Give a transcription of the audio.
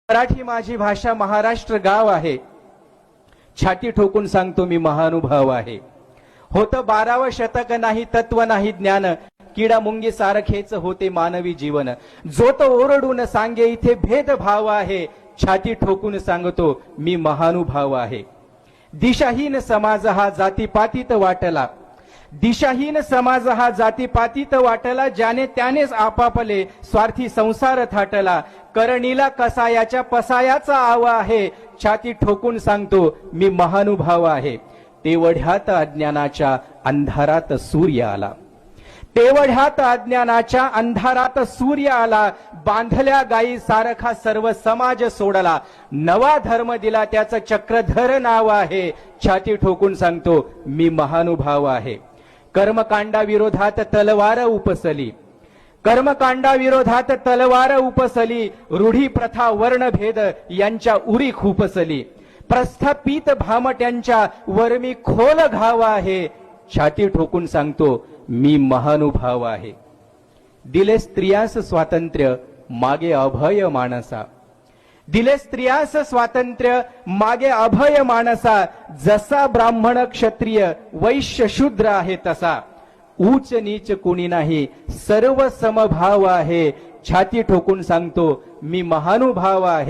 मराठी माझी भाषा महाराष्ट्र गाव आहे, छाती ठोकून सांगतो मी महानुभाव आहे. होतं 12वं शतक नाही तत्व नाही ज्ञान, किडा मुंगी सारखेच होते मानवी जीवन. जो तो ओरडून सांगे इथे भेदभाव आहे, छाती ठोकून सांगतो मी महानुभाव आहे. दिशाहीन समाज हा जातीपातीत वाटला, दिशाहीन समाज हा जातीपातीत वाटला. ज्याने त्यानेच आपापले स्वार्थी संसार थाटला. करणीला कसायाच्या पसायाचा आवा आहे, छाती ठोकून सांगतो मी महानुभाव आहे. तेवढ्यात अज्ञानाच्या अंधारात सूर्य आला, तेवढ्यात अज्ञानाच्या अंधारात सूर्य आला. बांधल्या गायी सारखा सर्व समाज सोडला. नवा धर्म दिला त्याचं चक्रधर नाव आहे, छाती ठोकून सांगतो मी महानुभाव आहे. कर्मकांडाविरोधात तलवार उपसली, कर्मकांडाविरोधात तलवार उपसली. रूढी प्रथा वर्णभेद यांच्या उरी खुपसली. प्रस्थापित भामट्यांच्या वर्मी खोल घाव आहे, छाती ठोकून सांगतो मी महानुभाव आहे. दिले स्त्रियास स्वातंत्र्य मागे अभय मानसा, दिले स्त्रियास स्वातंत्र्य मागे अभय मानसा. जसा ब्राह्मण क्षत्रिय वैश्य शूद्र आहे तसा, उच्च नीच कुणी नाही सर्व समभाव आहे. छाती ठोकून सांगतो मी महानुभाव आहे.